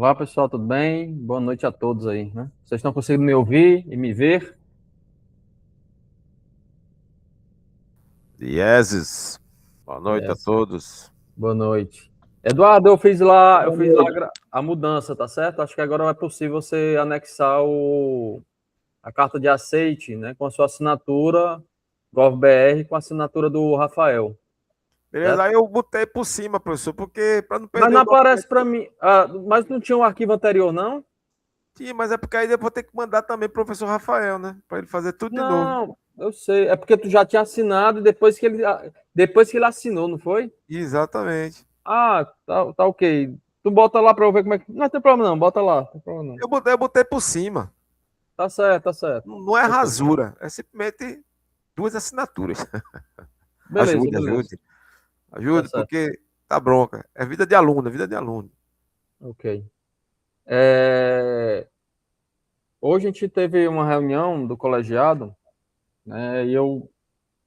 Olá, pessoal, tudo bem? Boa noite a todos aí, né? Vocês estão conseguindo me ouvir e me ver? Ieses. Boa noite a Yes. todos. Boa noite. Eduardo, eu fiz lá Boa a mudança, tá certo? Acho que agora é possível você anexar a carta de aceite, né, com a sua assinatura, GovBR, com a assinatura do Rafael, Beleza, certo? aí eu botei por cima, professor, porque para não Mas perder não o aparece documento. para mim. Mas não tinha um arquivo anterior, não? Sim, mas é porque aí eu vou ter que mandar também pro professor Rafael, né? Para ele fazer tudo de novo. Não, eu sei. É porque tu já tinha assinado depois que ele assinou, não foi? Exatamente. Tá ok. Tu bota lá pra eu ver como é que. Não tem problema não, bota lá. Não tem problema não. Eu botei por cima. Tá certo, tá certo. Não é Ok. rasura, é simplesmente duas assinaturas. Beleza, Ajude, beleza. ajude. Tá Ajude, certo. porque tá bronca. É vida de aluno, é vida de aluno. Ok. É, Hoje a gente teve uma reunião do colegiado, né? E eu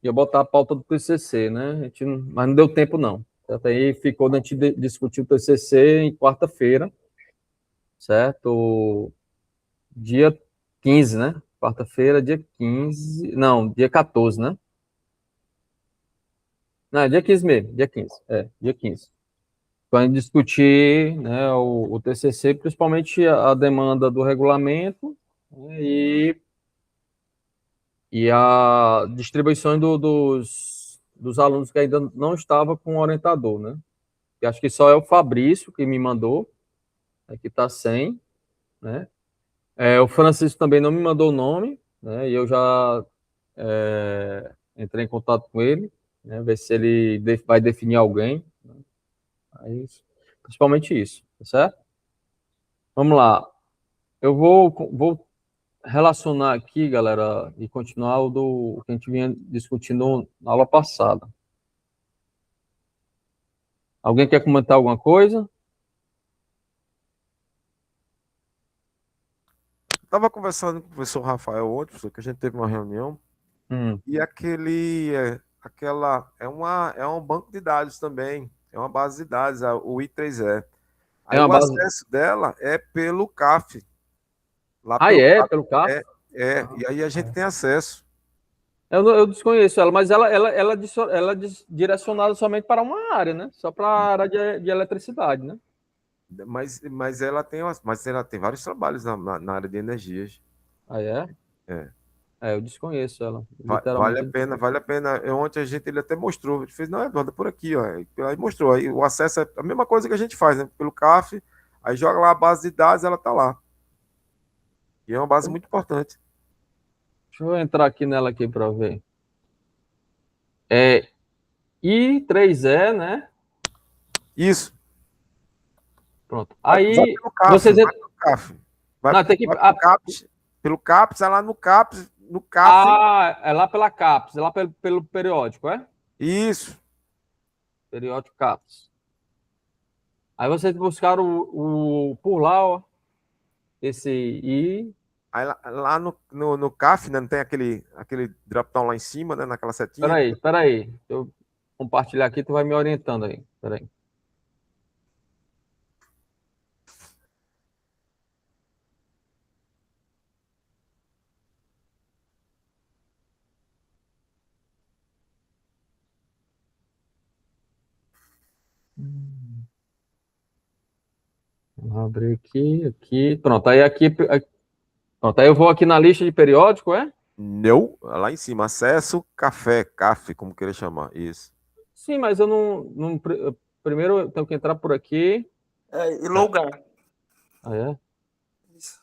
ia botar a pauta do TCC, né? Mas não deu tempo, não. Até aí ficou da gente discutir o TCC em quarta-feira, certo? Dia 15, né? Quarta-feira, dia 15. Não, dia 14, né? Não, dia 15 mesmo, dia 15. Dia 15. Para discutir, né, o TCC, principalmente a demanda do regulamento, né, e a distribuição dos alunos que ainda não estava com orientador, né? Eu acho que só é o Fabrício que me mandou, né, que está sem, né? O Francisco também não me mandou o nome, né? E eu já entrei em contato com ele, né? Ver se ele vai definir alguém. Aí, principalmente isso, tá certo? Vamos lá. Eu vou relacionar aqui, galera, e continuar o que a gente vinha discutindo na aula passada. Alguém quer comentar alguma coisa? Eu tava conversando com o professor Rafael ontem, professor, que a gente teve uma reunião. Hum. E é um banco de dados também, é uma base de dados, o I3E. É Aí uma o base. acesso dela é pelo CAF, lá Ah, pelo é? CAF. Pelo CAF? E aí a gente tem acesso. Eu desconheço ela, mas ela é direcionada somente para uma área, né? Só para a área de eletricidade, né? Mas ela tem vários trabalhos na área de energias. Ah, é? É. Eu desconheço ela. Vale Literalmente a eu pena, desconheço. vale a pena. Ontem ele até mostrou, ele fez, não, Eduardo, é por aqui, ó. Aí mostrou, aí o acesso é a mesma coisa que a gente faz, né? Pelo CAF, aí joga lá a base de dados, ela tá lá. E é uma base muito importante. Deixa eu entrar aqui nela aqui para ver. É I3E, né? Isso. Pronto. Vai Aí pelo CAF, vocês. vai pelo CAF. Não, tem que. Vai pelo CAPS, é lá no CAF. É lá pela CAPES, é lá pelo periódico, é? Isso. Periódico CAPES. Aí vocês buscaram por lá, ó, esse I. Aí lá no CAF, né, não tem aquele drop-down lá em cima, né, naquela setinha. Espera aí. Deixa eu compartilhar aqui, tu vai me orientando aí. Espera aí. Vou abrir aqui. Pronto, pronto, aí eu vou aqui na lista de periódico, é? Não, lá em cima, acesso, café, CAF, como querer chamar. Isso. Sim, mas eu não. Primeiro eu tenho que entrar por aqui. E lugar. Ah, é? Isso.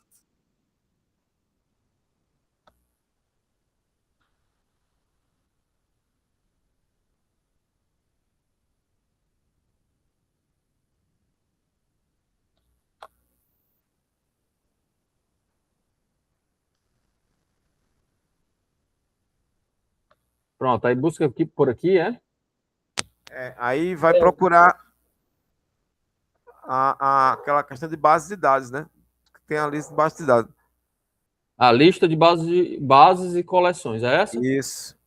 Pronto, aí busca aqui por aqui, é? Aí vai procurar aquela questão de base de dados, né? Tem a lista de base de dados. A lista de bases e coleções, é essa? Isso.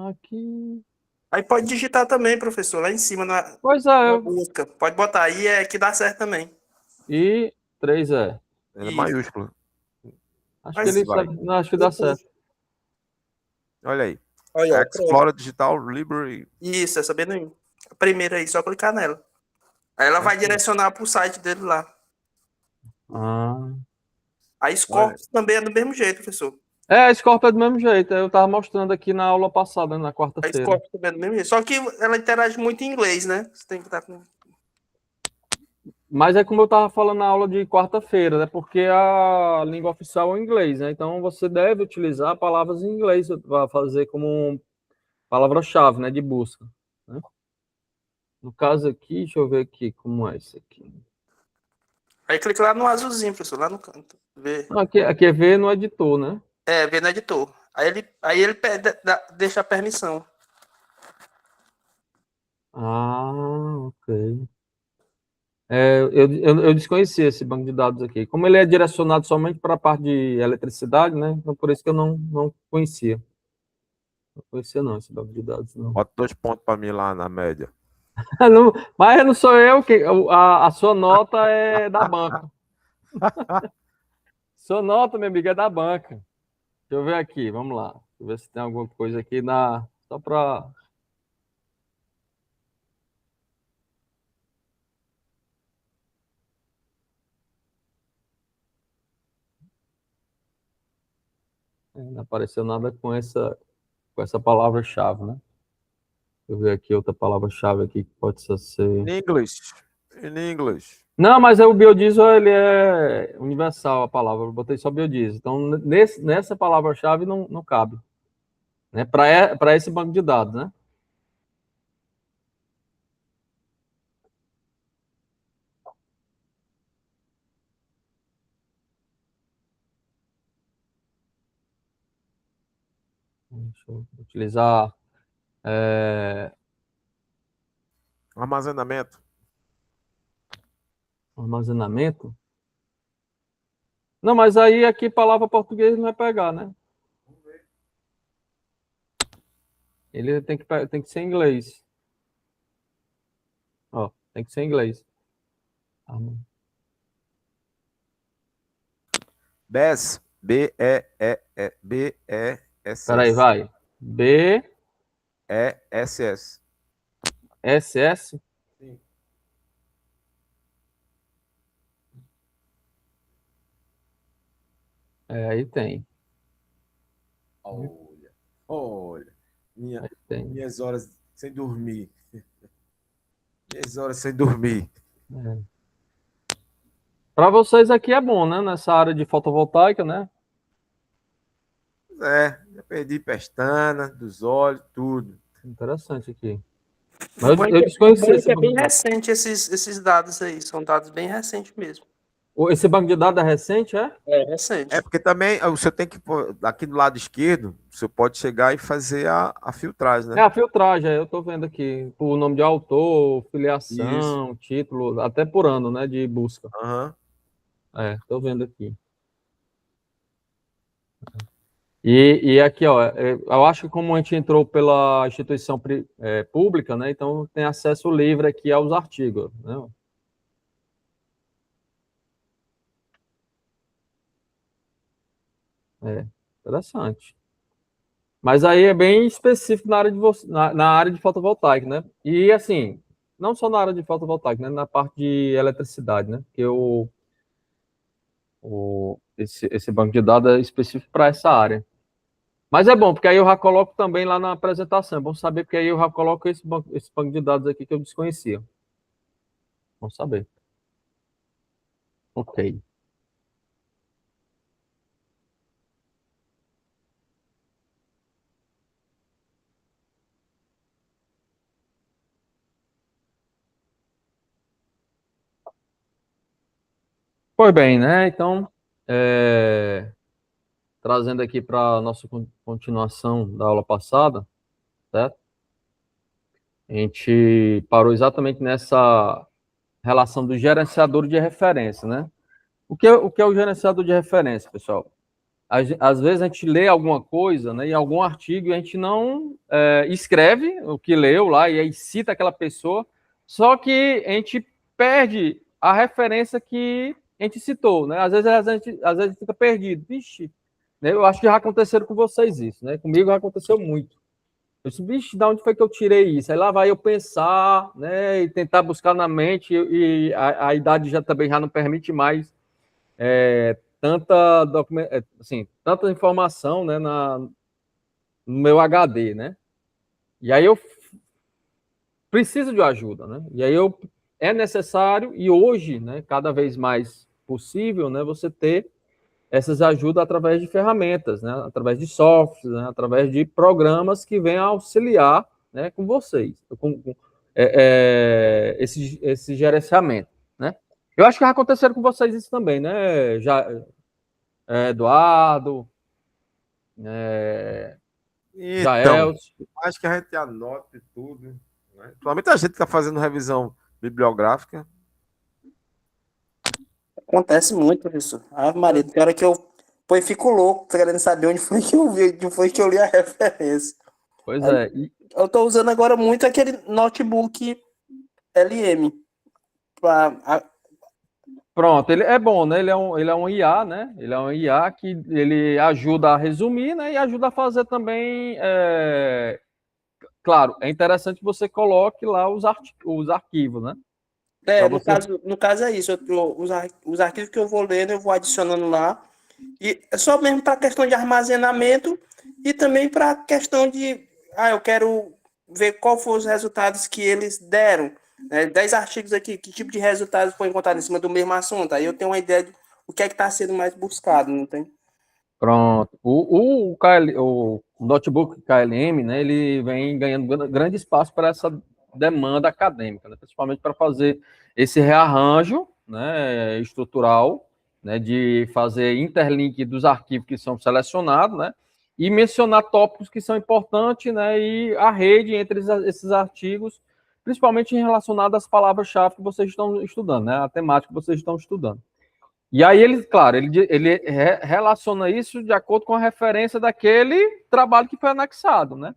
Aqui. Aí pode digitar também, professor, lá em cima Pois na é, busca. Pode botar aí, que dá certo também. e 3E. Ele é Isso. maiúsculo. Acho que Mas, ele Vai. sabe, não, acho que dá certo. Olha aí. olha, ó, pronto. Explora Digital Library. Isso, essa bem a primeira aí, só clicar nela. Aí ela vai direcionar para o site dele lá. Ah. A Scorpio também é do mesmo jeito, professor. A Scorpio é do mesmo jeito. Eu estava mostrando aqui na aula passada, na A quarta-feira. Scorpio também é do mesmo jeito. Só que ela interage muito em inglês, né? Você tem que estar com... Mas é como eu estava falando na aula de quarta-feira, né? Porque a língua oficial é o inglês, né? Então você deve utilizar palavras em inglês para fazer como palavra-chave, né? De busca. Né? No caso aqui, deixa eu ver aqui como é isso aqui. Aí clica lá no azulzinho, professor, lá no canto. Vê. Aqui é ver no editor, né? Vê no editor. Aí ele deixa a permissão. Ah, ok. Eu desconhecia esse banco de dados aqui. Como ele é direcionado somente para a parte de eletricidade, né? Então por isso que eu não conhecia. Não conhecia não esse banco de dados, não. Bota 2 pontos para mim lá na média. Não, mas não sou eu que a sua nota é da banca. Sua nota, minha amiga, é da banca. Deixa eu ver aqui, vamos lá. Deixa eu ver se tem alguma coisa aqui só para não apareceu nada com essa palavra-chave, né? Deixa eu ver aqui outra palavra-chave aqui que pode ser. In English. In English. Não, mas o biodiesel ele é universal a palavra. Eu botei só biodiesel. Então nessa palavra-chave não cabe, né? Para esse banco de dados, né? Deixa eu utilizar Armazenamento. armazenamento. Não, mas aí aqui palavra português não vai pegar, né? Ele tem que ser em inglês. Ó, tem que ser em inglês. BES. B-E-S. Peraí, vai. E-S-S. BSS. Sim. Aí tem. Olha. Aí tem. Minhas horas sem dormir. Minhas horas sem dormir. Para vocês aqui é bom, né? Nessa área de fotovoltaica, né? Já perdi pestana, dos olhos, tudo. Interessante aqui. O Mas bom eu é desconheci esse que é banco bem de dados. recente esses dados aí. São dados bem recentes mesmo. Esse banco de dados é recente, é? É recente. Porque também você tem que pôr, aqui do lado esquerdo, você pode chegar e fazer a filtragem, É né? a filtragem, eu estou vendo aqui. Por nome de autor, Isso. filiação, título, até por ano, né? De busca. Aham. Estou vendo aqui. E aqui, ó, eu acho que como a gente entrou pela instituição pública, né? Então tem acesso livre aqui aos artigos, né? Interessante. Mas aí é bem específico na área na área de fotovoltaica, né? E assim, não só na área de fotovoltaica, né? Na parte de eletricidade, né? Porque esse banco de dados é específico para essa área. Mas é bom, porque aí eu já coloco também lá na apresentação. É bom saber, porque aí eu já coloco esse banco de dados aqui que eu desconhecia. Vamos saber. Ok. Pois bem, né? Então, trazendo aqui para a nossa continuação da aula passada, certo? A gente parou exatamente nessa relação do gerenciador de referência, né? O que é o gerenciador de referência, pessoal? às vezes a gente lê alguma coisa, né, em algum artigo, e a gente não escreve o que leu lá, e aí cita aquela pessoa, só que a gente perde a referência que a gente citou, né? Às vezes fica perdido. Vixe, né? Eu acho que já aconteceu com vocês isso, né? Comigo já aconteceu muito. Eu disse, vixe, de onde foi que eu tirei isso? Aí lá vai eu pensar, né, e tentar buscar na mente, e a idade já também já não permite mais tanta informação, né, no meu HD, né? E aí eu preciso de ajuda, né? E aí é necessário, e hoje, né, cada vez mais possível, né, você ter essas ajudas através de ferramentas, né, através de softwares, né, através de programas que venham auxiliar, né, com vocês, esse gerenciamento, né? Eu acho que já aconteceram com vocês isso também, né, Eduardo, Então, Jaelson. acho que a gente anota tudo, né? Principalmente a gente que está fazendo revisão bibliográfica. Acontece muito, professor. Ah, Maria, tem hora que eu fico louco, tô querendo saber onde foi que eu vi, onde foi que eu li a referência. Pois é. Eu tô usando agora muito aquele notebook LM. Pronto, ele é bom, né? Ele é um IA, né? Ele é um IA que ele ajuda a resumir, né? E ajuda a fazer também. Claro, é interessante que você coloque lá os arquivos, né? No caso é isso. Os arquivos que eu vou lendo, eu vou adicionando lá. E é só mesmo para questão de armazenamento e também para questão de. Eu quero ver qual foram os resultados que eles deram. 10 artigos aqui, que tipo de resultados foi encontrado em cima do mesmo assunto? Aí eu tenho uma ideia de o que é que está sendo mais buscado, não tem? Pronto. O notebook KLM, né? Ele vem ganhando grande espaço para essa demanda acadêmica, né, principalmente para fazer esse rearranjo, né, estrutural, né, de fazer interlink dos arquivos que são selecionados, né, e mencionar tópicos que são importantes, né, e a rede entre esses artigos, principalmente relacionado às palavras-chave que vocês estão estudando, né, a temática que vocês estão estudando. E aí ele, claro, ele relaciona isso de acordo com a referência daquele trabalho que foi anexado, né?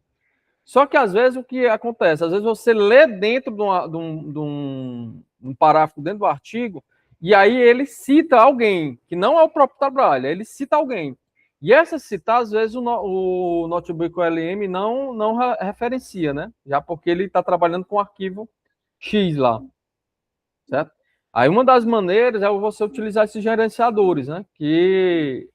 Só que, às vezes, o que acontece? Às vezes você lê dentro de um parágrafo dentro do artigo, e aí ele cita alguém, que não é o próprio trabalho, ele cita alguém. E essa citar, às vezes, o notebook LM não referencia, né? Já porque ele está trabalhando com o arquivo X lá, certo? Aí uma das maneiras é você utilizar esses gerenciadores, né? Que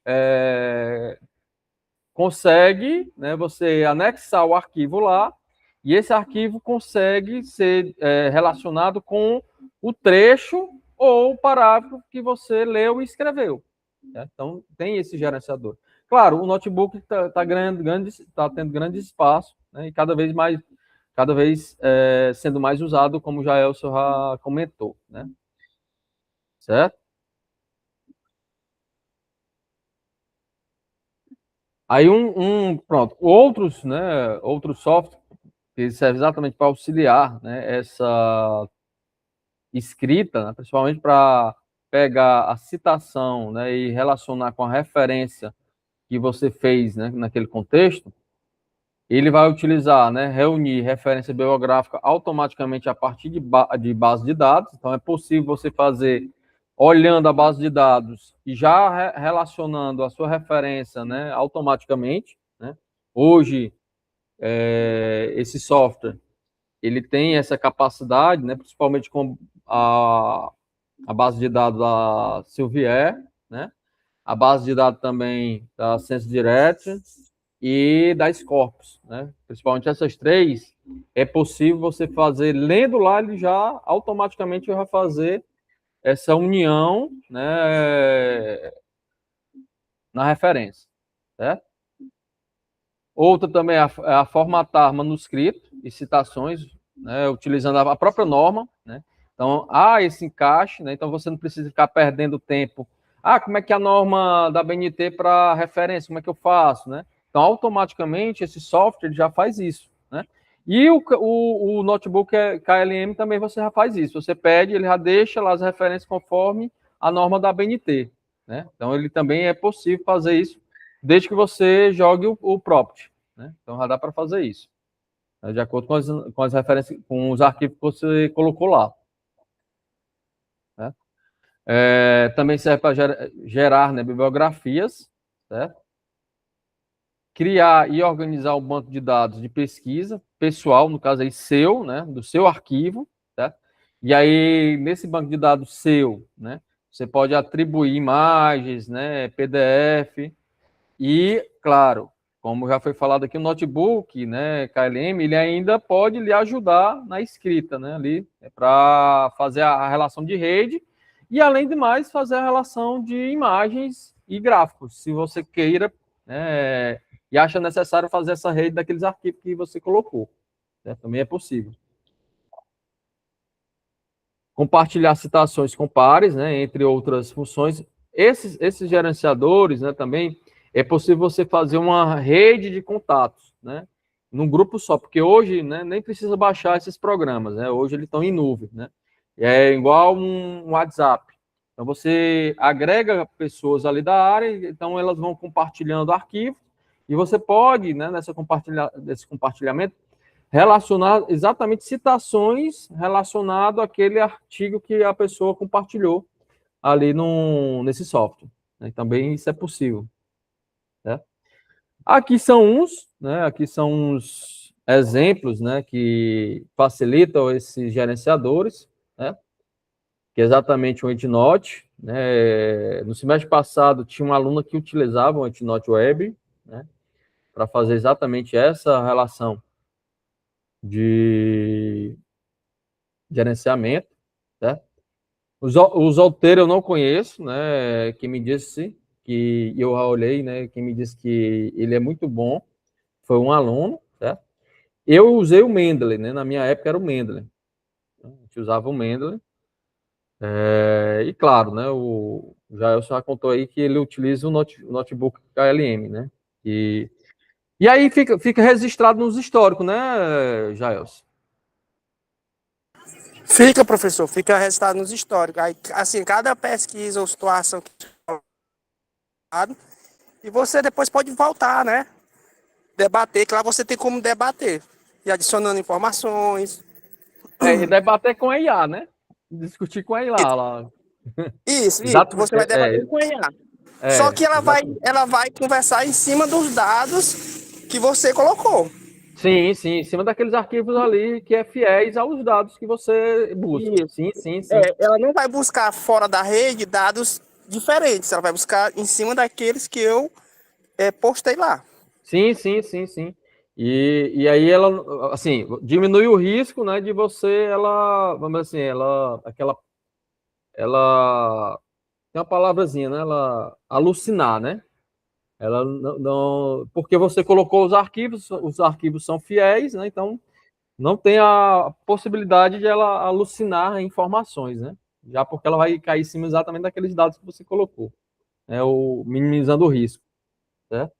consegue, né, você anexar o arquivo lá, e esse arquivo consegue ser relacionado com o trecho ou o parágrafo que você leu e escreveu. Né? Então, tem esse gerenciador. Claro, o notebook está tendo grande espaço, né, e cada vez sendo mais usado, como o Jaelson já comentou. Né? Certo? Aí pronto, outros softwares que servem exatamente para auxiliar, né, essa escrita, né, principalmente para pegar a citação, né, e relacionar com a referência que você fez, né, naquele contexto. Ele vai utilizar, né, reunir referência bibliográfica automaticamente a partir de base de dados. Então, é possível você fazer olhando a base de dados e já relacionando a sua referência, né, automaticamente. Né? Hoje, esse software ele tem essa capacidade, né, principalmente com a base de dados da Silvier, né, a base de dados também da SenseDirect e da Scopus, né? Principalmente essas três, é possível você fazer, lendo lá, ele já automaticamente vai fazer essa união, né, na referência, certo? Outra também é a formatar manuscrito e citações, né, utilizando a própria norma, né? Então, há esse encaixe, né? Então você não precisa ficar perdendo tempo. Como é que é a norma da BNT para referência? Como é que eu faço, né? Então, automaticamente, esse software já faz isso, né? E o notebook KLM também você já faz isso. Você pede, ele já deixa lá as referências conforme a norma da BNT, né? Então, ele também é possível fazer isso desde que você jogue o prompt, né? Então já dá para fazer isso, né? De acordo com as referências, com os arquivos que você colocou lá, né? Também serve para gerar, né, bibliografias, certo? Criar e organizar um banco de dados de pesquisa pessoal, no caso aí seu, né, do seu arquivo, certo? E aí, nesse banco de dados seu, né, você pode atribuir imagens, né, PDF e, claro, como já foi falado aqui, o notebook, né, KLM, ele ainda pode lhe ajudar na escrita, né, ali, para fazer a relação de rede e, além de mais, fazer a relação de imagens e gráficos, se você queira, né, e acha necessário fazer essa rede daqueles arquivos que você colocou, né, também é possível. Compartilhar citações com pares, né, entre outras funções. Esses gerenciadores, né, também é possível você fazer uma rede de contatos, né, num grupo só, porque hoje, né, nem precisa baixar esses programas, né, hoje eles estão em nuvem, né, é igual um WhatsApp. Então você agrega pessoas ali da área, então elas vão compartilhando arquivos e você pode, né, nesse compartilhamento, relacionar exatamente citações relacionado àquele artigo que a pessoa compartilhou ali nesse software, né? Também isso é possível, né? Aqui são uns exemplos, né, que facilitam esses gerenciadores, né? Que é exatamente o EndNote, né? No semestre passado tinha uma aluna que utilizava o EndNote Web, né, para fazer exatamente essa relação de gerenciamento, né? O Zolteiro eu não conheço, né? Quem me disse que eu já olhei, né? Quem me disse que ele é muito bom foi um aluno, certo? Eu usei o Mendeley, né? Na minha época era o Mendeley. A gente usava o Mendeley. E claro, né? O Jailson já contou aí que ele utiliza o notebook KLM, né? E aí fica registrado nos históricos, né, Jailson? Fica, professor, fica registrado nos históricos. Aí, assim, cada pesquisa ou situação que e você depois pode voltar, né? Debater, que lá você tem como debater. E adicionando informações. E debater com a IA, né? Discutir com a IA lá. Isso, Exato. você vai debater com a IA. Só que ela vai conversar em cima dos dados que você colocou. Sim, em cima daqueles arquivos ali que é fiéis aos dados que você busca. Isso. Sim. Ela não vai buscar fora da rede dados diferentes, ela vai buscar em cima daqueles que eu postei lá. Sim. E aí ela, assim, diminui o risco, né, de você, vamos dizer assim, ela tem uma palavrazinha, né, ela alucinar, né? Ela não, porque você colocou os arquivos são fiéis, né? Então não tem a possibilidade de ela alucinar informações, né? Já porque ela vai cair em cima exatamente daqueles dados que você colocou, né? Minimizando o risco, certo?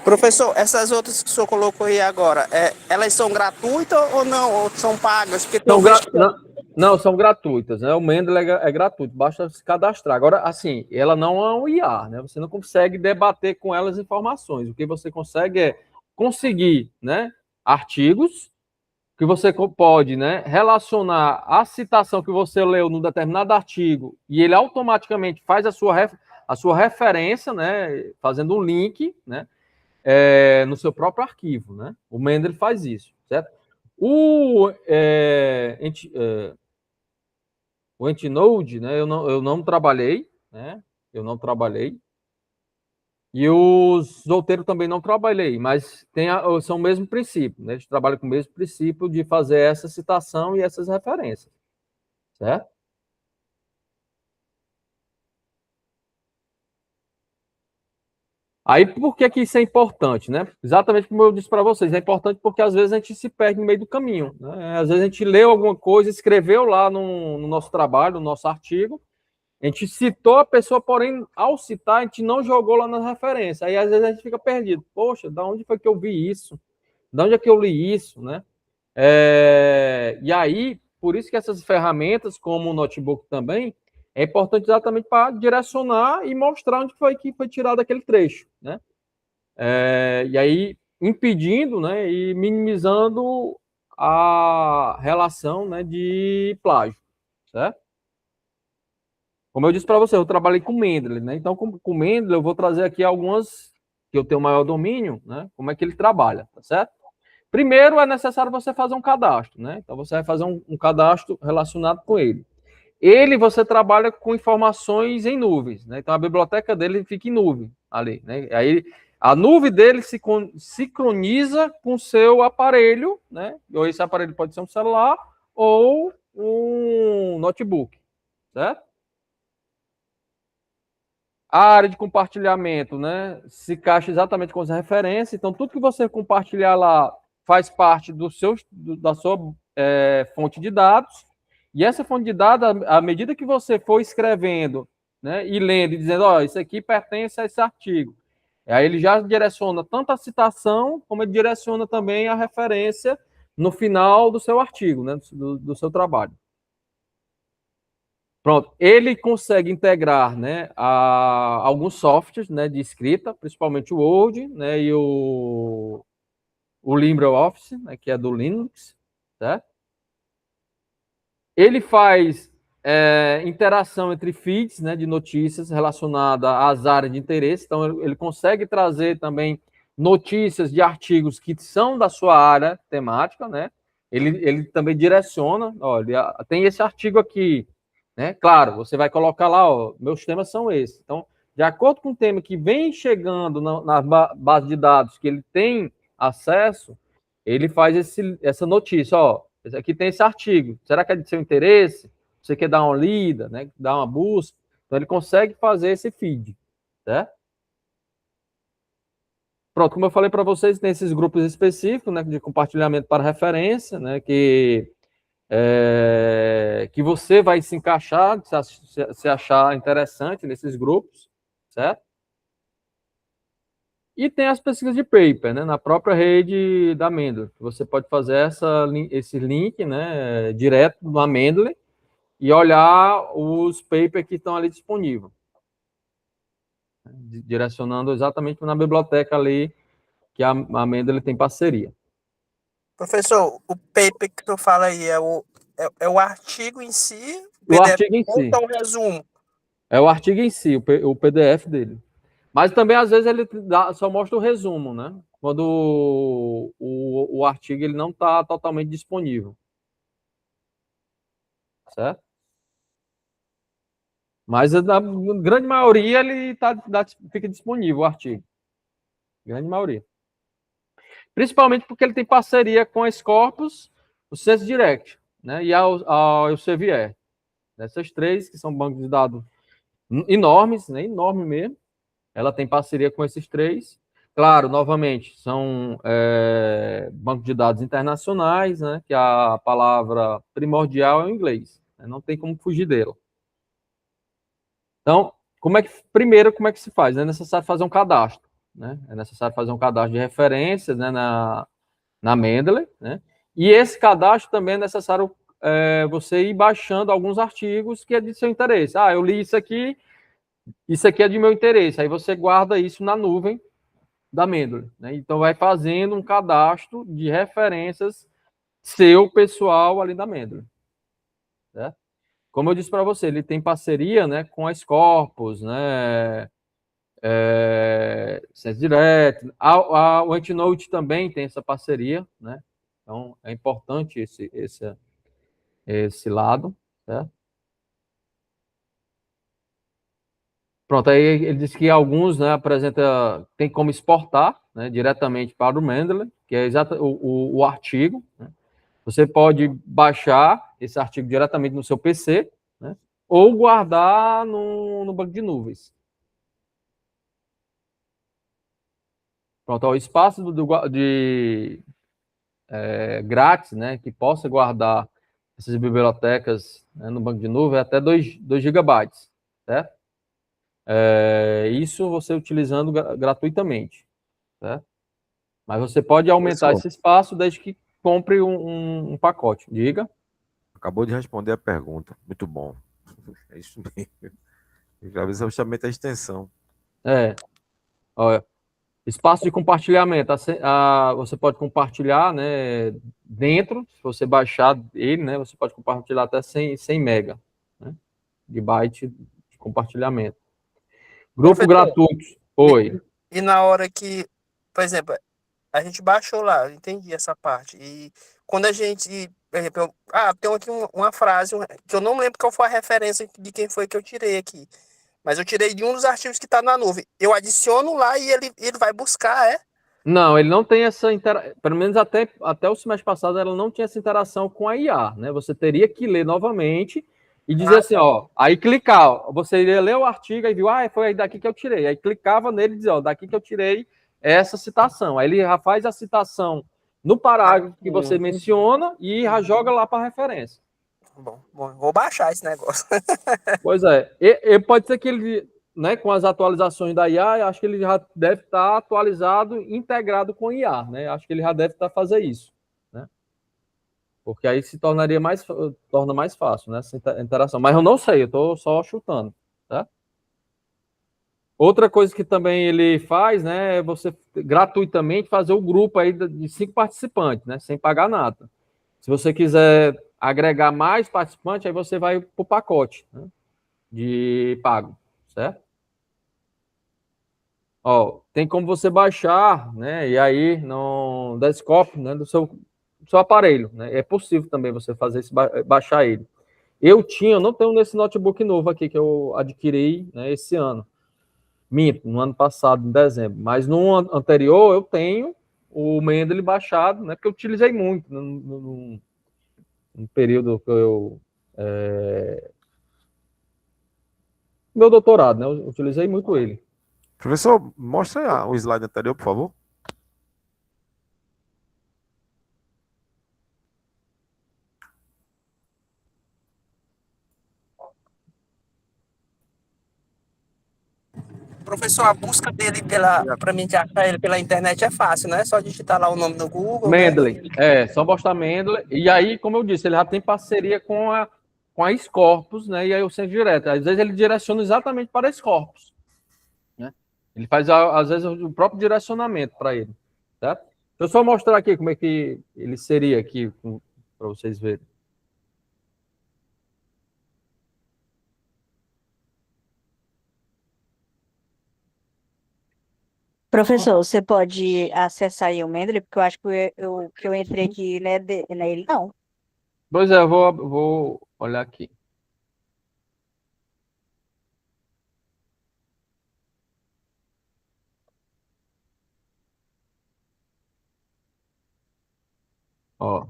Professor, essas outras que o senhor colocou aí agora, elas são gratuitas ou não? Ou são pagas? Porque tem não, são gratuitas, né? O Mendeley é gratuito, basta se cadastrar. Agora, assim, ela não é um IA, né? Você não consegue debater com elas informações. O que você consegue é conseguir, né, artigos que você pode, né, relacionar a citação que você leu num determinado artigo e ele automaticamente faz a sua referência, né, fazendo um link, né, no seu próprio arquivo, né? O Mendeley faz isso, certo? O EndNote, né, eu não trabalhei, né? Eu não trabalhei. E os Zolteiro também não trabalhei, mas são o mesmo princípio, né? Eles trabalham com o mesmo princípio de fazer essa citação e essas referências, certo? Aí, por que isso é importante, né? Exatamente como eu disse para vocês, é importante porque às vezes a gente se perde no meio do caminho, né? Às vezes a gente leu alguma coisa, escreveu lá no nosso trabalho, no nosso artigo, a gente citou a pessoa, porém, ao citar, a gente não jogou lá nas referências. Aí, às vezes, a gente fica perdido. Poxa, da onde foi que eu vi isso? De onde é que eu li isso, né? E aí, por isso que essas ferramentas, como o notebook também, é importante exatamente para direcionar e mostrar onde foi que foi tirado aquele trecho, né? E aí impedindo, né, e minimizando a relação, né, de plágio, certo? Como eu disse para você, eu trabalhei com Mendeley, né? Então, com Mendeley, eu vou trazer aqui algumas que eu tenho maior domínio, né? Como é que ele trabalha, tá certo? Primeiro, é necessário você fazer um cadastro, né? Então, você vai fazer um cadastro relacionado com ele. Ele, você trabalha com informações em nuvens, né? Então, a biblioteca dele fica em nuvem ali, né? Aí, a nuvem dele se sincroniza com o seu aparelho, né? Ou esse aparelho pode ser um celular ou um notebook, certo? A área de compartilhamento, né, se encaixa exatamente com as referências. Então, tudo que você compartilhar lá faz parte da sua fonte de dados. E essa fonte de dados, à medida que você for escrevendo, né, e lendo e dizendo, ó, isso aqui pertence a esse artigo. Aí ele já direciona tanto a citação, como ele direciona também a referência no final do seu artigo, né, do seu trabalho. Pronto, ele consegue integrar, né, alguns softwares, né, de escrita, principalmente o Word, né, e o LibreOffice, né, que é do Linux, certo? Ele faz interação entre feeds, né, de notícias relacionadas às áreas de interesse, então ele consegue trazer também notícias de artigos que são da sua área temática, né? Ele também direciona, olha, tem esse artigo aqui, né? Claro, você vai colocar lá, ó, meus temas são esses. Então, de acordo com o tema que vem chegando na base de dados que ele tem acesso, ele faz essa notícia, ó, aqui tem esse artigo, será que é de seu interesse? Você quer dar uma lida, né? Dar uma busca? Então, ele consegue fazer esse feed, certo? Pronto, como eu falei para vocês, tem esses grupos específicos, né, de compartilhamento para referência, né, que você vai se encaixar, se achar interessante nesses grupos, certo? E tem as pesquisas de paper, né, na própria rede da Mendeley. Você pode fazer esse link, né, direto do Mendeley e olhar os papers que estão ali disponíveis, direcionando exatamente na biblioteca ali que a Mendeley tem parceria. Professor, o paper que tu fala aí é o artigo em si, O artigo em si. Ou o resumo? É o artigo em si, o PDF dele. Mas também, às vezes, ele só mostra o resumo, né? Quando o artigo ele não está totalmente disponível. Certo? Mas na grande maioria ele fica disponível, o artigo. Grande maioria. Principalmente porque ele tem parceria com a Scopus, o Census Direct, né? E ao CVR. Essas três, que são bancos de dados enormes, né? Enorme mesmo. Ela tem parceria com esses três. Claro, novamente, são bancos de dados internacionais, né, que a palavra primordial é o inglês. Né, não tem como fugir dela. Então, primeiro, como é que se faz? É necessário fazer um cadastro. Né? É necessário fazer um cadastro de referências, né, na Mendeley. Né? E esse cadastro também é necessário você ir baixando alguns artigos que é de seu interesse. Ah, eu li isso aqui é de meu interesse. Aí você guarda isso na nuvem da Mendeley, né? Então vai fazendo um cadastro de referências seu pessoal ali da Mendeley, né? Como eu disse para você, ele tem parceria, né, com a Scopus, né, Census Direct, o EndNote também tem essa parceria, né? Então é importante esse lado, certo? Pronto, aí ele disse que alguns, né, tem como exportar, né, diretamente para o Mendeley, que é o artigo, né? Você pode baixar esse artigo diretamente no seu PC, né, ou guardar no banco de nuvens. Pronto, o espaço grátis, né, que possa guardar essas bibliotecas, né, no banco de nuvem é até 2 GB, certo? Isso você utilizando gratuitamente, certo? Mas você pode aumentar esse espaço desde que compre um pacote. Diga. Acabou de responder a pergunta. Muito bom. É isso mesmo. Às vezes eu chamei a extensão. Olha, espaço de compartilhamento. Você pode compartilhar, né, dentro, se você baixar ele, né, você pode compartilhar até 100 mega, né, de byte de compartilhamento. Grupo gratuito. Oi. E na hora que, por exemplo, a gente baixou lá, eu entendi essa parte. E quando a gente, por exemplo, tem aqui uma frase que eu não lembro qual foi a referência de quem foi que eu tirei aqui. Mas eu tirei de um dos arquivos que está na nuvem. Eu adiciono lá e ele vai buscar, é? Não, ele não tem essa interação, pelo menos até o semestre passado, ela não tinha essa interação com a IA, né? Você teria que ler novamente e dizer assim, ó, aí clicar, ó, você iria ler o artigo e viu, foi daqui que eu tirei. Aí clicava nele e dizia, ó, daqui que eu tirei essa citação. Aí ele já faz a citação no parágrafo que você menciona e já joga lá para referência. Bom, vou baixar esse negócio. Pois é, e pode ser que ele, né, com as atualizações da IA, acho que ele já deve estar atualizado, integrado com o IA, né? Acho que ele já deve estar fazendo isso, né? Porque aí se torna mais fácil, né, essa interação. Mas eu não sei, eu estou só chutando, tá? Outra coisa que também ele faz, né, é você gratuitamente fazer o grupo aí de 5 participantes, né, sem pagar nada. Se você quiser agregar mais participantes, aí você vai para o pacote, né, de pago, certo? Ó, tem como você baixar, né, e aí no desktop, né, do seu aparelho, né? É possível também você fazer baixar ele. Eu não tenho nesse notebook novo aqui que eu adquiri, né, esse ano. Minto, no ano passado, em dezembro. Mas no ano anterior eu tenho o Mendeley baixado, né, que eu utilizei muito no período que eu meu doutorado, né? Eu utilizei muito ele. Professor, mostra o slide anterior, por favor. Professor, a busca dele para mim achar ele pela internet é fácil, né? Só digitar lá o nome no Google, Mendeley, né? só mostrar Mendeley. E aí, como eu disse, ele já tem parceria com a Scopus, né? E aí o centro direto. Às vezes ele direciona exatamente para a Scopus, né? Ele faz, às vezes, o próprio direcionamento para ele, certo? Deixa eu só mostrar aqui como é que ele seria aqui, para vocês verem. Professor, você pode acessar aí o Mendeley, porque eu acho que eu entrei aqui, né, nele, não. Pois é, eu vou olhar aqui. Ó.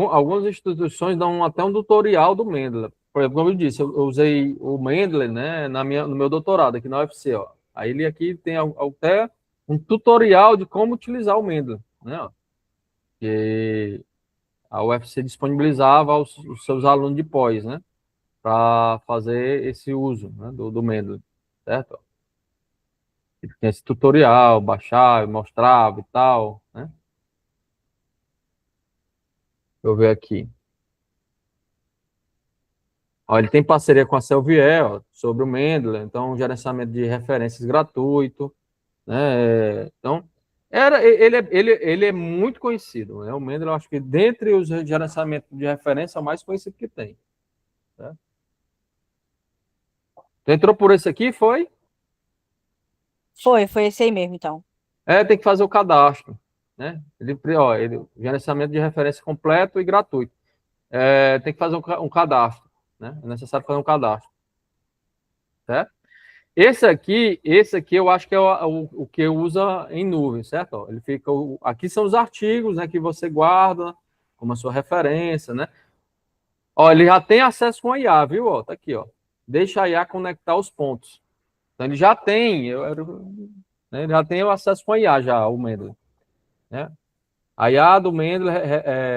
Algumas instituições dão até um tutorial do Mendeley. Por exemplo, como eu disse, eu usei o Mendeley, né, no meu doutorado aqui na UFC. Ó. Aí ele aqui tem até um tutorial de como utilizar o Mendeley, né? Ó. Que a UFC disponibilizava os seus alunos de pós, né, para fazer esse uso, né, do Mendeley, certo? Ele tinha esse tutorial, baixava, mostrava e tal, né? Deixa eu ver aqui. Ó, ele tem parceria com a Selvier, ó, sobre o Mendeley, então gerenciamento de referências gratuito, né? Então, ele é muito conhecido, né? O Mendeley, eu acho que dentre os gerenciamentos de referência é o mais conhecido que tem. Tá? Tu entrou por esse aqui, foi? Foi esse aí mesmo, então. Tem que fazer o cadastro, né? Gerenciamento de referência completo e gratuito. Tem que fazer um cadastro, né? É necessário fazer um cadastro, certo? Esse aqui eu acho que é o que usa em nuvem, certo? Ó, ele fica, aqui são os artigos, né, que você guarda como a sua referência, né? Ó, ele já tem acesso com a IA, viu? Ó, tá aqui, ó. Deixa a IA conectar os pontos. Então ele já tem, né, ele já tem o acesso com a IA já, o Mendeley, né? A IA do Mendeley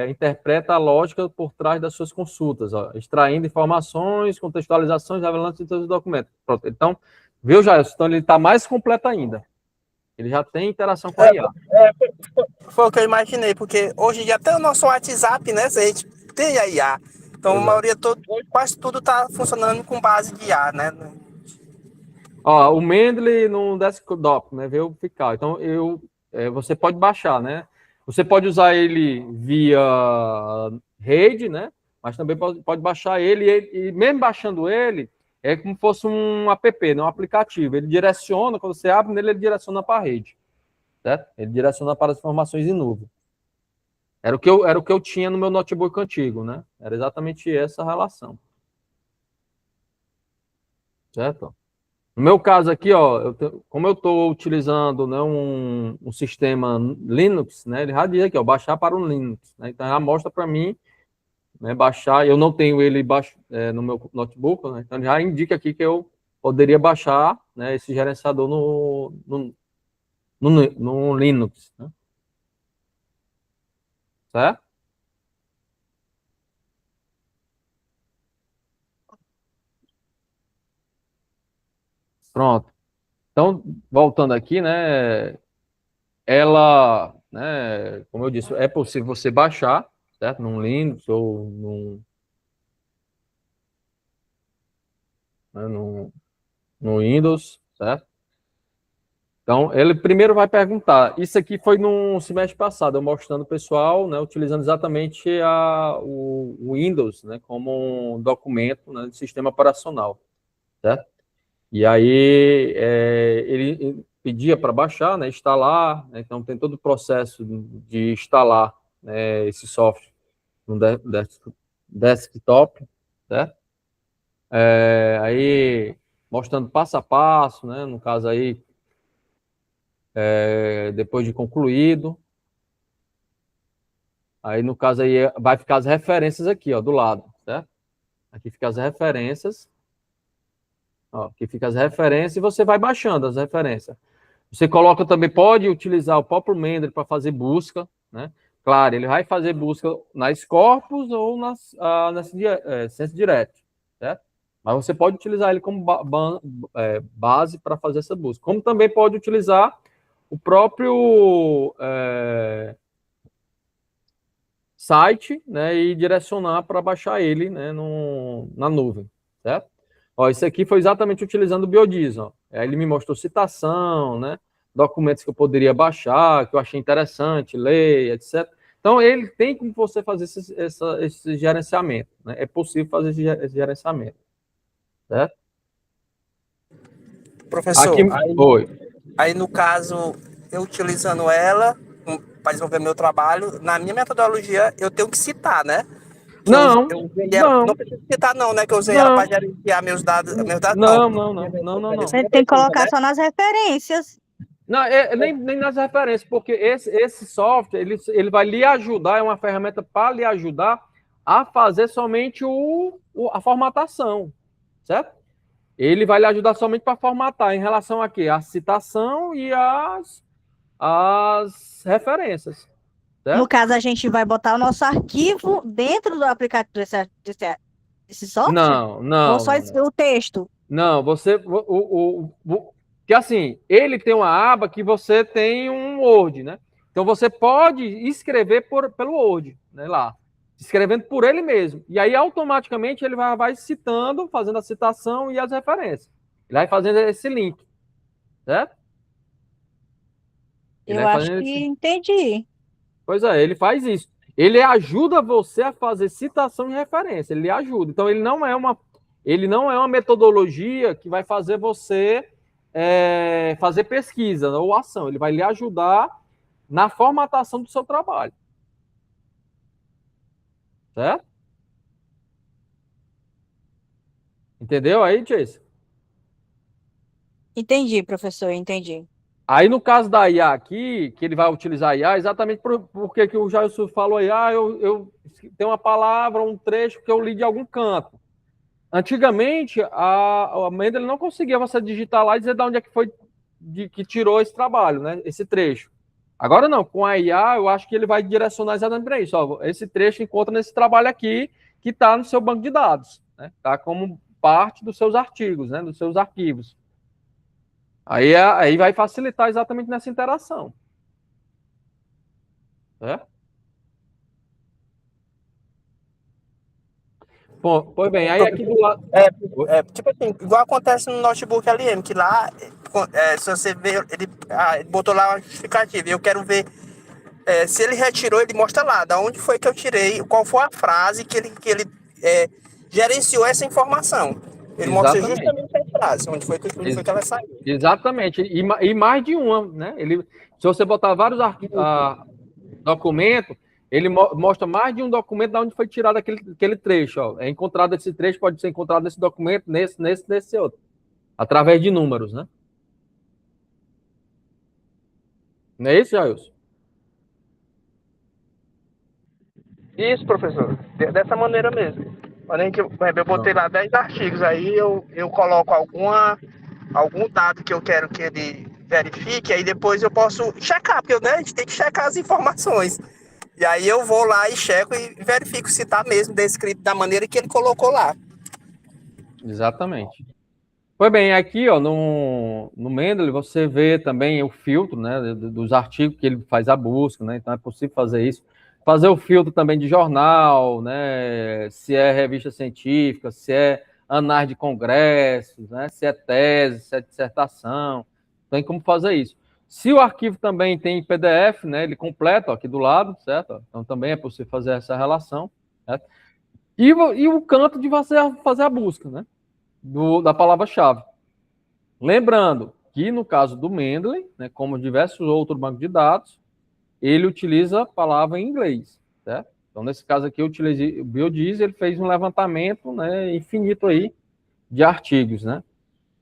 interpreta a lógica por trás das suas consultas, ó, extraindo informações, contextualizações, revelando em todos os documentos. Pronto. Então, viu, Jair? Então ele está mais completo ainda. Ele já tem interação com a IA. Foi o que eu imaginei, porque hoje em dia até o nosso WhatsApp, né? Se a gente tem a IA. Então, a Exato. maioria, quase tudo está funcionando com base de IA, né? Ó, o Mendeley no desktop, né? Veio ficar. Então, você pode baixar, né? Você pode usar ele via rede, né? Mas também pode baixar ele, e mesmo baixando ele, é como se fosse um app, né? Um aplicativo. Ele direciona, quando você abre nele, ele direciona para a rede, certo? Ele direciona para as informações em nuvem. Era o que eu tinha no meu notebook antigo, né? Era exatamente essa relação. Certo? No meu caso aqui, ó, como eu estou utilizando, né, um sistema Linux, né, ele já diz aqui, ó, baixar para um Linux, né, então já mostra para mim, né, baixar. Eu não tenho ele no meu notebook, né, então já indica aqui que eu poderia baixar, né, esse gerenciador no Linux, né, certo? Pronto. Então, voltando aqui, né, ela, né, como eu disse, é possível você baixar, certo? Num Linux ou né, no Windows, certo? Então, ele primeiro vai perguntar. Isso aqui foi no semestre passado, eu mostrando o pessoal, né, utilizando exatamente o Windows, né, como um documento, né, de sistema operacional, certo? E aí ele pedia para baixar, né, instalar, né, então tem todo o processo de instalar, né, esse software no desktop, certo? Aí mostrando passo a passo, né, no caso aí, depois de concluído, aí no caso aí vai ficar as referências aqui, ó, do lado, certo? Aqui fica as referências, ó, aqui fica as referências e você vai baixando as referências. Você coloca também, pode utilizar o próprio Mendeley para fazer busca, né? Claro, ele vai fazer busca nas corpus ou nas Sense Direct, certo? Mas você pode utilizar ele como base para fazer essa busca. Como também pode utilizar o próprio site, né, e direcionar para baixar ele, né, na nuvem, certo? Ó, isso aqui foi exatamente utilizando o Biodiesel. Aí ele me mostrou citação, né, documentos que eu poderia baixar, que eu achei interessante, ler, etc. Então, ele tem como você fazer esse gerenciamento, né? É possível fazer esse gerenciamento, certo? Professor, Aqui, oi. aí no caso, eu utilizando ela para desenvolver meu trabalho, na minha metodologia, eu tenho que citar, né? Que Não, eu usei ela. não, Não precisa citar, não, né? Que eu usei ela para não, gerenciar meus dados. Meus dados não. não, não, não, não, não, não. Você tem que colocar só nas referências. Não, nem nas referências, porque esse software ele vai lhe ajudar, é uma ferramenta para lhe ajudar a fazer somente a formatação, certo? Ele vai lhe ajudar somente para formatar em relação a quê? A citação e as referências, No certo? caso, a gente vai botar o nosso arquivo dentro do aplicativo desse software? Não, Ou não, só não, não. o texto? Não, que assim, ele tem uma aba que você tem um Word, né? Então você pode escrever pelo Word, né, lá, escrevendo por ele mesmo. E aí automaticamente ele vai citando, fazendo a citação e as referências. Ele vai fazendo esse link, certo? Ele Eu vai acho fazendo que esse... entendi. Pois é, ele faz isso. Ele ajuda você a fazer citação e referência, ele ajuda. Então ele não é uma metodologia que vai fazer você fazer pesquisa ou ação. Ele vai lhe ajudar na formatação do seu trabalho. Certo? Entendeu aí, Chase? Entendi, professor, entendi. Aí, no caso da IA aqui, que ele vai utilizar a IA, exatamente porque que o Jailson falou aí, eu tenho uma palavra, um trecho que eu li de algum canto. Antigamente, a Mendeley não conseguia você digitar lá e dizer de onde é que foi que tirou esse trabalho, né? Esse trecho. Agora não, com a IA, eu acho que ele vai direcionar exatamente para isso. Ó, esse trecho encontra nesse trabalho aqui, que está no seu banco de dados, né? Está como parte dos seus artigos, né? Dos seus arquivos. Aí vai facilitar exatamente nessa interação. Certo? Pois bem, aí aqui do lado. Tipo assim, igual acontece no notebook LM, que lá, se você ver, ele botou lá uma justificativa, e eu quero ver se ele retirou, ele mostra lá, da onde foi que eu tirei, qual foi a frase que ele gerenciou essa informação. Ele mostra Exatamente. justamente a frase, onde foi que ela saiu. Exatamente. E mais de uma, né? Se você botar vários documentos, ele mostra mais de um documento de onde foi tirado aquele trecho. Ó. É encontrado esse trecho, pode ser encontrado nesse documento, nesse outro. Através de números, né? Não é isso, Jailson? Isso, professor. Dessa maneira mesmo. Olha que eu botei lá 10 artigos, aí eu coloco algum dado que eu quero que ele verifique, aí depois eu posso checar, porque a gente tem que checar as informações. E aí eu vou lá e checo e verifico se está mesmo descrito da maneira que ele colocou lá. Exatamente. Pois bem, aqui ó, no Mendeley você vê também o filtro, né, dos artigos que ele faz a busca, né, então é possível fazer isso. Fazer o filtro também de jornal, né, se é revista científica, se é anais de congressos, né, se é tese, se é dissertação, tem como fazer isso. Se o arquivo também tem PDF, né, ele completa ó, aqui do lado, certo? Então também é possível fazer essa relação, certo? E o canto de você fazer a busca, né, da palavra-chave. Lembrando que no caso do Mendeley, né, como diversos outros bancos de dados, ele utiliza a palavra em inglês, certo? Então, nesse caso aqui, eu utilizei o BioDiz, ele fez um levantamento, né, infinito aí de artigos, né?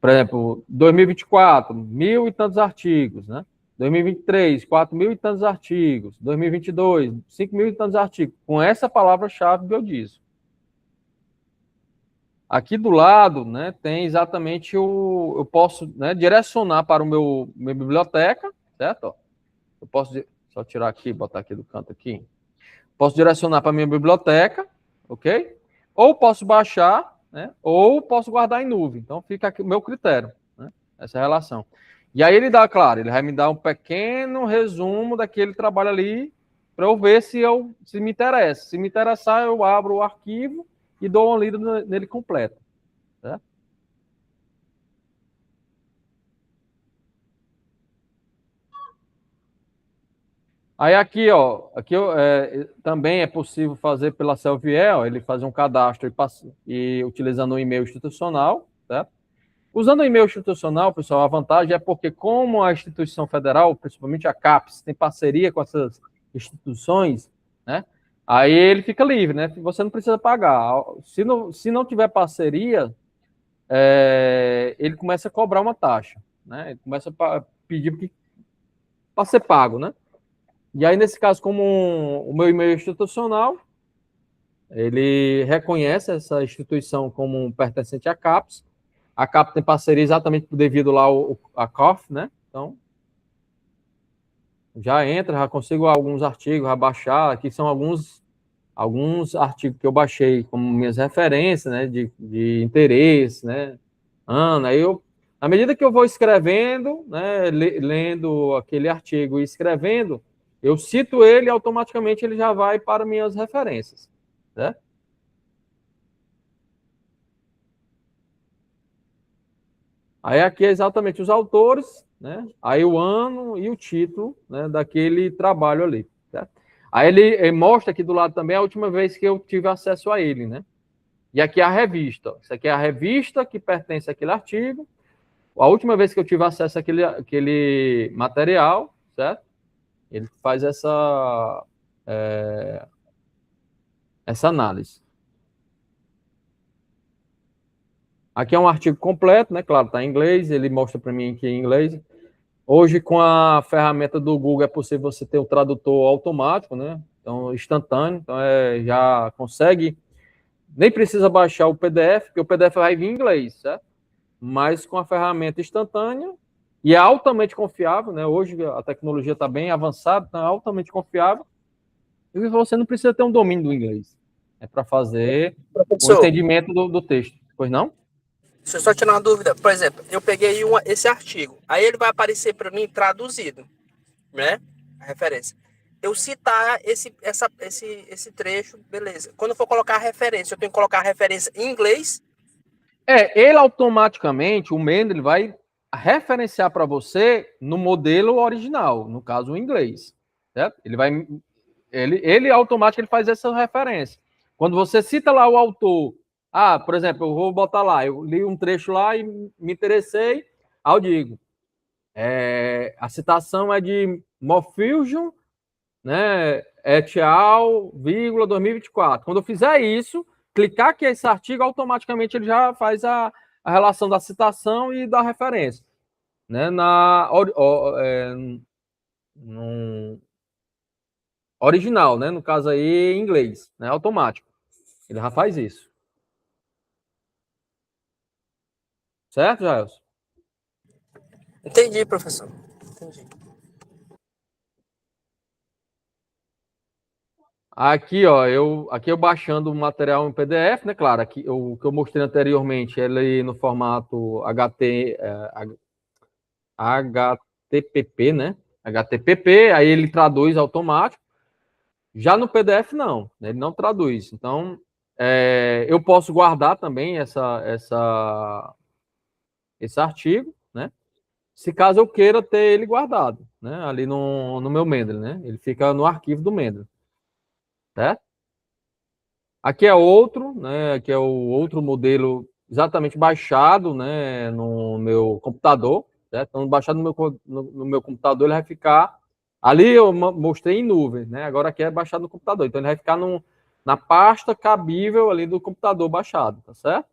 Por exemplo, 2024, 1.000 e tantos artigos, né? 2023, 4.000 e tantos artigos. 2022, 5.000 e tantos artigos. Com essa palavra-chave BioDiz. Aqui do lado, né, tem exatamente eu posso, né, direcionar para minha biblioteca, certo? Eu posso só tirar aqui, botar aqui do canto aqui. Posso direcionar para minha biblioteca, ok? Ou posso baixar, né, ou posso guardar em nuvem. Então fica aqui o meu critério, né, essa relação. E aí ele vai me dar um pequeno resumo daquele trabalho ali para eu ver se me interessa. Se me interessar, eu abro o arquivo e dou uma lida nele completo. Tá? Aí aqui, ó, também é possível fazer pela Selviel, ele fazer um cadastro e utilizando um e-mail institucional, tá? Usando o e-mail institucional, pessoal, a vantagem é porque como a instituição federal, principalmente a CAPES, tem parceria com essas instituições, né? Aí ele fica livre, né? Você não precisa pagar. Se não tiver parceria, ele começa a cobrar uma taxa, né? Ele começa a pedir para ser pago, né? E aí, nesse caso, como o meu e-mail institucional, ele reconhece essa instituição como pertencente à CAPES. A CAPES tem parceria exatamente devido lá a COF, né? Então, já entra, já consigo alguns artigos, já baixar. Aqui são alguns artigos que eu baixei como minhas referências, né, de interesse, né, aí à medida que eu vou escrevendo, né, lendo aquele artigo e escrevendo, eu cito ele e automaticamente ele já vai para minhas referências, né? Aí aqui é exatamente os autores, né, aí o ano e o título, né, daquele trabalho ali, certo? Aí ele mostra aqui do lado também a última vez que eu tive acesso a ele, né? E aqui é a revista. Isso aqui é a revista que pertence àquele artigo. A última vez que eu tive acesso àquele material, certo? Ele faz essa análise. Aqui é um artigo completo, né? Claro, está em inglês. Ele mostra para mim aqui em inglês. Hoje, com a ferramenta do Google, é possível você ter o tradutor automático, né? Então, instantâneo. Então, já consegue... Nem precisa baixar o PDF, porque o PDF vai vir em inglês, certo? Mas com a ferramenta instantânea, e é altamente confiável, né? Hoje a tecnologia está bem avançada, então é altamente confiável. E você não precisa ter um domínio do inglês. É para fazer o entendimento do texto. Pois não? Deixa eu só tirar uma dúvida. Por exemplo, eu peguei esse artigo. Aí ele vai aparecer para mim traduzido, né? A referência. eu citar esse trecho, beleza. Quando eu for colocar a referência, eu tenho que colocar a referência em inglês. Ele automaticamente, o Mendeley vai referenciar para você no modelo original, no caso o inglês, certo? Ele automaticamente ele faz essa referência. Quando você cita lá o autor, por exemplo, eu vou botar lá, eu li um trecho lá e me interessei, aí eu digo, a citação é de Mofusion, né, et al, 2024. Quando eu fizer isso, clicar aqui esse artigo, automaticamente ele já faz a relação da citação e da referência, né, no original, né, no caso aí em inglês, né, automático. Ele já faz isso. Certo, Jailson? Entendi, professor. Entendi. Aqui, ó, aqui eu baixando o material em PDF, né? Claro, aqui o que eu mostrei anteriormente, ele no formato HTPP, né? HTPP, aí ele traduz automático. Já no PDF, não, né? Ele não traduz. Então, eu posso guardar também esse artigo, né? Se caso eu queira ter ele guardado, né? Ali no meu Mendeley, né? Ele fica no arquivo do Mendeley, certo? Aqui é outro, né? Aqui é o outro modelo exatamente baixado, né? No meu computador, certo? Então, baixado no meu computador, ele vai ficar. Ali eu mostrei em nuvem, né? Agora aqui é baixado no computador. Então, ele vai ficar na pasta cabível ali do computador baixado, tá certo?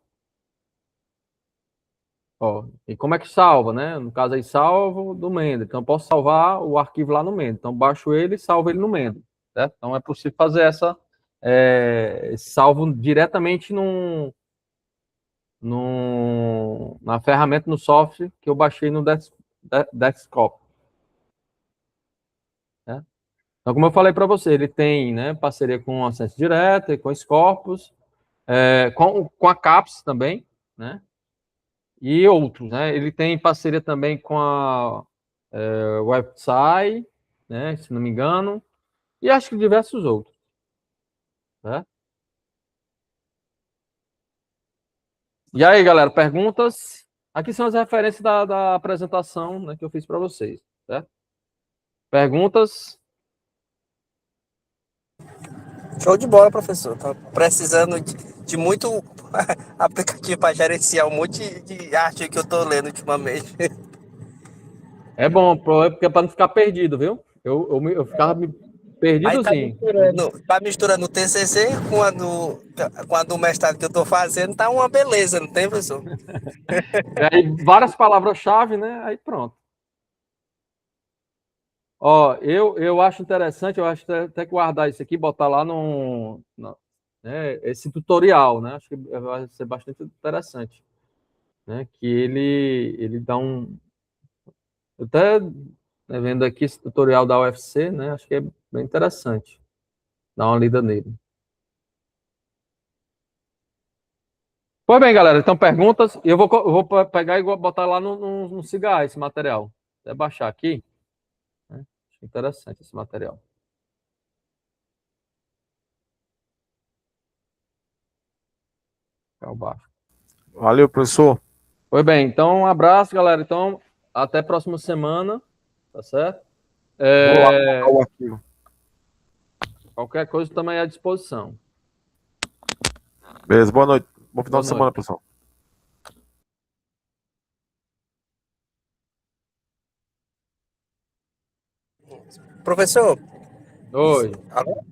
Ó, e como é que salva, né? No caso aí, salvo do Mendeley. Então, eu posso salvar o arquivo lá no Mendeley. Então, baixo ele e salvo ele no Mendeley, certo? Então, é possível fazer esse salvo diretamente na ferramenta, no software que eu baixei no desktop. Né? Então, como eu falei para você, ele tem, né, parceria com Acesso Direto e com Scopus, com a CAPES também, né? E outros, né? Ele tem parceria também com a website, né? Se não me engano, e acho que diversos outros, né? E aí, galera, perguntas? Aqui são as referências da apresentação, né, que eu fiz para vocês, certo? Perguntas? Show de bola, professor. Tá precisando de muito aplicativo para gerenciar um monte de arte que eu tô lendo ultimamente. É bom, porque é para não ficar perdido, viu? Eu ficava Aí perdidozinho. tá misturando o TCC com a do mestrado que eu tô fazendo, tá uma beleza, não tem, professor? E aí, várias palavras-chave, né? Aí pronto. Ó, eu acho interessante, eu acho até que guardar isso aqui, botar lá né, esse tutorial, né? Acho que vai ser bastante interessante, né? Que ele dá eu até, né, vendo aqui esse tutorial da UFC, né? Acho que é bem interessante. Dá uma lida nele. Pois bem, galera, então perguntas. Eu vou pegar e vou botar lá no Cigar esse material. Até baixar aqui. Né? Acho interessante esse material. Eu baixo. Valeu, professor. Pois bem, então um abraço, galera. Então, até a próxima semana, tá certo? Vou lá colocar o arquivo. Qualquer coisa também à disposição. Beleza, boa noite. Bom final Boa de noite. semana, pessoal. Professor, Oi. alô?